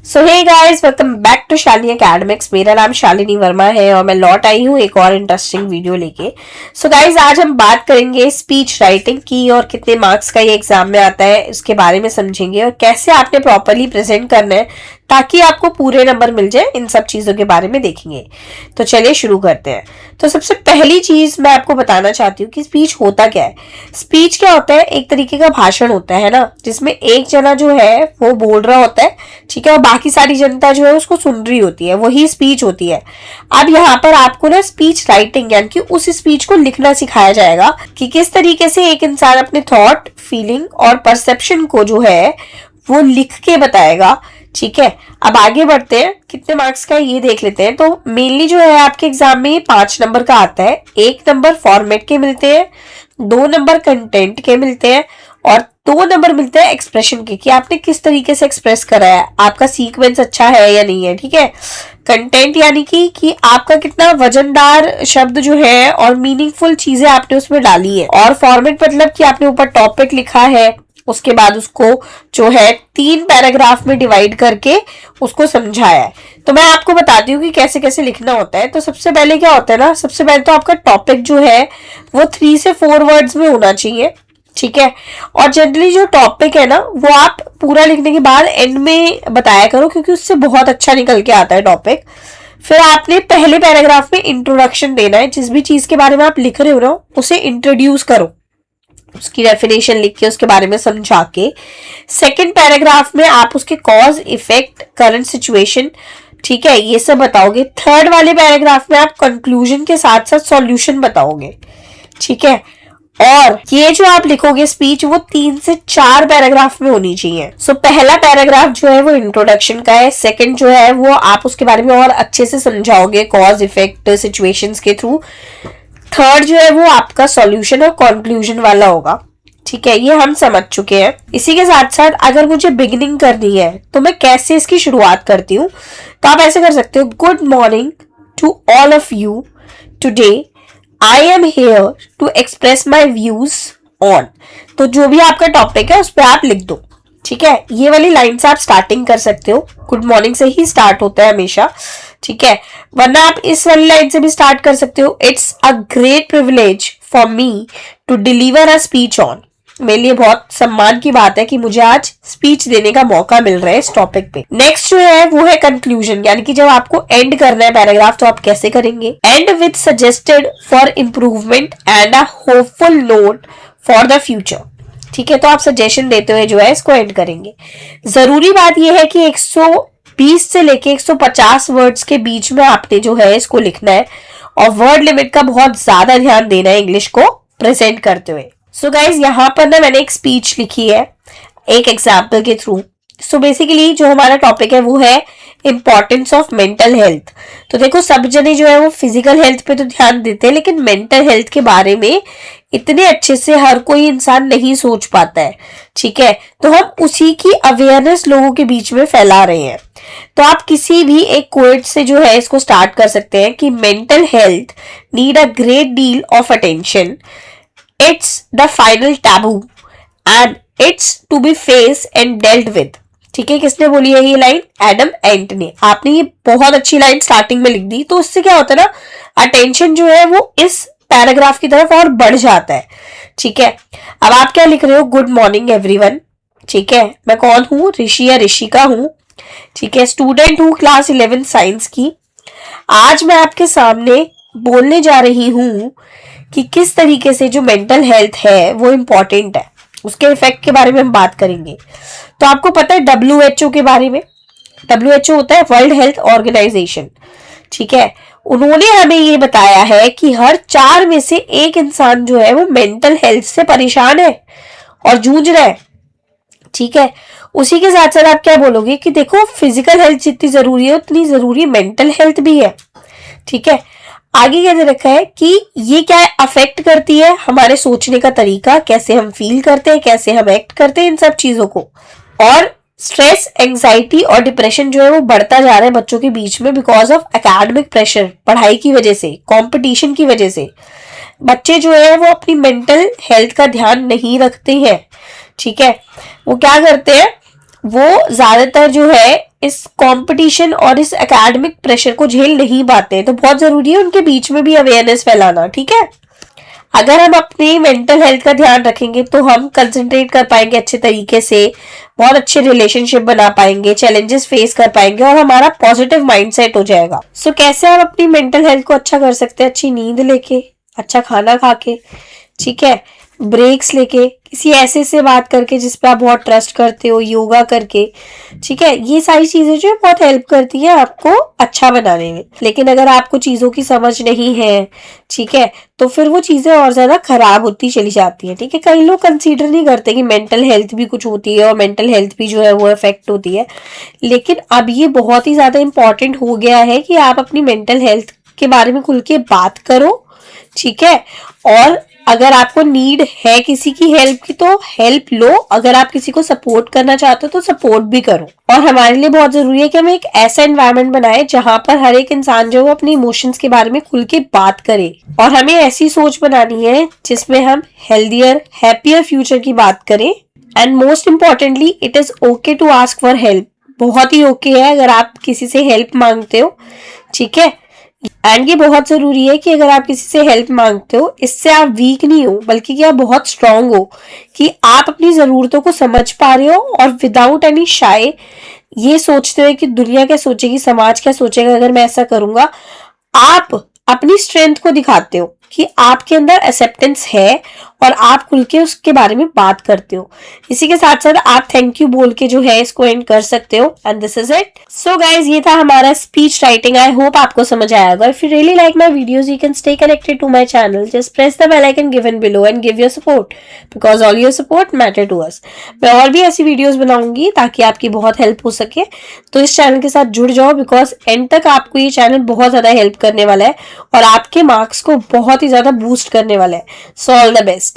So hey guys, welcome back to Shalini academics. मेरा नाम शालिनी वर्मा है और मैं लौट आई हूँ एक और इंटरेस्टिंग वीडियो लेके। सो गाइस, आज हम बात करेंगे स्पीच राइटिंग की और कितने मार्क्स का ये एग्जाम में आता है इसके बारे में समझेंगे और कैसे आपने प्रॉपरली प्रेजेंट करना है ताकि आपको पूरे नंबर मिल जाए। इन सब चीजों के बारे में देखेंगे। तो चलिए शुरू करते हैं। तो सबसे पहली चीज मैं आपको बताना चाहती हूँ कि स्पीच होता क्या है। स्पीच क्या होता है? एक तरीके का भाषण होता है ना, जिसमें एक जना जो है वो बोल रहा होता है, ठीक है, और बाकी सारी जनता जो है उसको सुन रही होती है, वही स्पीच होती है। अब यहाँ पर आपको ना स्पीच राइटिंग यानी कि उस स्पीच को लिखना सिखाया जाएगा कि किस तरीके से एक इंसान अपने थॉट, फीलिंग और परसेप्शन को जो है वो लिख के बताएगा। ठीक है, अब आगे बढ़ते हैं। कितने मार्क्स का ये देख लेते हैं। तो मेनली जो है आपके एग्जाम में 5 नंबर का आता है। 1 नंबर फॉर्मेट के मिलते हैं, 2 नंबर कंटेंट के मिलते हैं और 2 नंबर मिलते हैं एक्सप्रेशन के, कि आपने किस तरीके से एक्सप्रेस करा है, आपका सीक्वेंस अच्छा है या नहीं है। ठीक है, कंटेंट यानी कि आपका कितना वजनदार शब्द जो है और मीनिंगफुल चीजें आपने उसमें डाली है। और फॉर्मेट मतलब कि आपने ऊपर टॉपिक लिखा है, उसके बाद उसको जो है 3 पैराग्राफ में डिवाइड करके उसको समझाया है। तो मैं आपको बताती हूँ कि कैसे कैसे लिखना होता है। तो सबसे पहले क्या होता है ना, सबसे पहले तो आपका टॉपिक जो है वो 3 से 4 वर्ड्स में होना चाहिए। ठीक है, और जनरली जो टॉपिक है ना वो आप पूरा लिखने के बाद एंड में बताया करो, क्योंकि उससे बहुत अच्छा निकल के आता है टॉपिक। फिर आपने पहले पैराग्राफ में इंट्रोडक्शन देना है। जिस भी चीज के बारे में आप लिख रहे हो ना उसे इंट्रोड्यूस करो, उसकी डेफिनेशन लिख के उसके बारे में समझा के। सेकंड पैराग्राफ में आप उसके कॉज, इफेक्ट, करंट सिचुएशन, ठीक है, ये सब बताओगे। थर्ड वाले पैराग्राफ में आप कंक्लूजन के साथ साथ सॉल्यूशन बताओगे। ठीक है, और ये जो आप लिखोगे स्पीच वो 3 से 4 पैराग्राफ में होनी चाहिए। सो पहला पैराग्राफ जो है वो इंट्रोडक्शन का है। सेकंड जो है वो आप उसके बारे में और अच्छे से समझाओगे कॉज, इफेक्ट, सिचुएशंस के थ्रू। थर्ड जो है वो आपका सॉल्यूशन और कंक्लूजन वाला होगा। ठीक है, ये हम समझ चुके हैं। इसी के साथ साथ अगर मुझे बिगिनिंग करनी है तो मैं कैसे इसकी शुरुआत करती हूँ, तो आप ऐसे कर सकते हो। Good morning to all of you, today I am here to express my views on. तो जो भी आपका टॉपिक है उस पर आप लिख दो। ठीक है, ये वाली लाइन से आप स्टार्टिंग कर सकते हो। गुड मॉर्निंग से ही स्टार्ट होता है हमेशा। ठीक है, वरना आप इस वाली लाइन से भी स्टार्ट कर सकते हो। It's a great privilege for me to deliver a speech on. मेरे लिए बहुत सम्मान की बात है कि मुझे आज स्पीच देने का मौका मिल रहा है इस टॉपिक पे। नेक्स्ट जो है वो है कंक्लूजन, यानी कि जब आपको एंड करना है पैराग्राफ तो आप कैसे करेंगे। And with suggested for improvement and a hopeful note for the future. ठीक है, तो आप सजेशन देते हुए जो है इसको एंड करेंगे। जरूरी बात यह है कि 120 से लेके 150 वर्ड्स के बीच में आपने जो है इसको लिखना है और वर्ड लिमिट का बहुत ज्यादा ध्यान देना है इंग्लिश को प्रेजेंट करते हुए। सो गाइज, यहाँ पर ना मैंने एक स्पीच लिखी है एक एग्जाम्पल के थ्रू। सो बेसिकली जो हमारा टॉपिक है वो है इंपॉर्टेंस ऑफ मेंटल हेल्थ। तो देखो, सब जने जो है वो फिजिकल हेल्थ पे तो ध्यान देते हैं, लेकिन मेंटल हेल्थ के बारे में इतने अच्छे से हर कोई इंसान नहीं सोच पाता है। ठीक है, तो हम उसी की अवेयरनेस लोगों के बीच में फैला रहे हैं। तो आप किसी भी एक कोट से जो है इसको स्टार्ट कर सकते हैं कि mental health need a great deal of attention, it's the final taboo and it's to be face and dealt with. ठीक है, किसने बोली है ये लाइन? एडम एंट ने। आपने ये बहुत अच्छी लाइन स्टार्टिंग में लिख दी, तो उससे क्या होता है ना, अटेंशन जो है वो इस पैराग्राफ की तरफ और बढ़ जाता है। ठीक है, अब आप क्या लिख रहे हो? Good morning everyone. ठीक है, मैं कौन हूं? ऋषि या ऋषिका हूं। ठीक है, स्टूडेंट हूं क्लास 11 साइंस की। आज मैं आपके सामने बोलने जा रही हूं कि किस तरीके से जो मेंटल हेल्थ है वो इम्पोर्टेंट है, उसके इफेक्ट के बारे में हम बात करेंगे। तो आपको पता है WHO के बारे में? WHO होता है वर्ल्ड हेल्थ ऑर्गेनाइजेशन। ठीक है, उन्होंने हमें ये बताया है कि हर 4 में से 1 इंसान जो है वो मेंटल हेल्थ से परेशान है और जूझ रहा है। ठीक है, उसी के साथ साथ आप क्या बोलोगे कि देखो, फिजिकल हेल्थ जितनी जरूरी है उतनी जरूरी मेंटल हेल्थ भी है। ठीक है, आगे क्या दे रखा है कि ये क्या अफेक्ट करती है हमारे सोचने का तरीका, कैसे हम फील करते हैं, कैसे हम एक्ट करते हैं, इन सब चीजों को। और स्ट्रेस, एंजाइटी और डिप्रेशन जो है वो बढ़ता जा रहा है बच्चों के बीच में बिकॉज ऑफ एकेडमिक प्रेशर, पढ़ाई की वजह से, कंपटीशन की वजह से। बच्चे जो है वो अपनी मेंटल हेल्थ का ध्यान नहीं रखते हैं। ठीक है, वो क्या करते हैं, वो ज्यादातर जो है इस कंपटीशन और इस एकेडमिक प्रेशर को झेल नहीं पाते हैं, तो बहुत जरूरी है उनके बीच में भी अवेयरनेस फैलाना। ठीक है, अगर हम अपनी मेंटल हेल्थ का ध्यान रखेंगे तो हम कंसंट्रेट कर पाएंगे अच्छे तरीके से, बहुत अच्छे रिलेशनशिप बना पाएंगे, चैलेंजेस फेस कर पाएंगे और हमारा पॉजिटिव माइंडसेट हो जाएगा। सो कैसे हम अपनी मेंटल हेल्थ को अच्छा कर सकते हैं? अच्छी नींद लेके, अच्छा खाना खा के, ठीक है, ब्रेक्स लेके, किसी ऐसे से बात करके जिस पे आप बहुत ट्रस्ट करते हो, योगा करके, ठीक है, ये सारी चीजें जो है बहुत हेल्प करती है आपको अच्छा बनाने में। लेकिन अगर आपको चीजों की समझ नहीं है, ठीक है, तो फिर वो चीजें और ज्यादा खराब होती चली जाती है। ठीक है, कई लोग कंसीडर नहीं करते कि मेंटल हेल्थ भी कुछ होती है और मेंटल हेल्थ भी जो है वो इफेक्ट होती है, लेकिन अब ये बहुत ही ज्यादा इंपॉर्टेंट हो गया है कि आप अपनी मेंटल हेल्थ के बारे में खुल के बात करो। ठीक है, और अगर आपको नीड है किसी की हेल्प की तो हेल्प लो, अगर आप किसी को सपोर्ट करना चाहते हो तो सपोर्ट भी करो। और हमारे लिए बहुत जरूरी है कि हम एक ऐसा एनवायरनमेंट बनाए जहां पर हर एक इंसान जो है अपने इमोशंस के बारे में खुल के बात करे, और हमें ऐसी सोच बनानी है जिसमें हम हेल्दियर हैप्पियर फ्यूचर की बात करें। And most importantly, it is okay to ask for help. बहुत ही ओके है अगर आप किसी से हेल्प मांगते हो। ठीक है, एंड ये बहुत जरूरी है कि अगर आप किसी से हेल्प मांगते हो, इससे आप वीक नहीं हो बल्कि कि आप बहुत स्ट्रांग हो, कि आप अपनी जरूरतों को समझ पा रहे हो और विदाउट एनी शाय ये सोचते हुए कि दुनिया क्या सोचेगी, समाज क्या सोचेगा अगर मैं ऐसा करूंगा, आप अपनी स्ट्रेंथ को दिखाते हो कि आपके अंदर एक्सेप्टेंस है और आप खुल के उसके बारे में बात करते हो। इसी के साथ साथ आप थैंक यू बोल के जो है इसको एंड कर सकते हो। And this is it. So guys, ये था हमारा स्पीच राइटिंग। आई होप आपको समझ आया होगा। If you really like my videos you can stay connected to my channel. Just press the bell icon given below and give your support, because all your support matter to us. मैं और भी ऐसी videos बनाऊंगी ताकि आपकी बहुत help हो सके, तो इस चैनल के साथ जुड़ जाओ, बिकॉज एंड तक आपको ये चैनल बहुत ज्यादा हेल्प करने वाला है और आपके मार्क्स को बहुत ही ज्यादा बूस्ट करने वाला है। So all the best.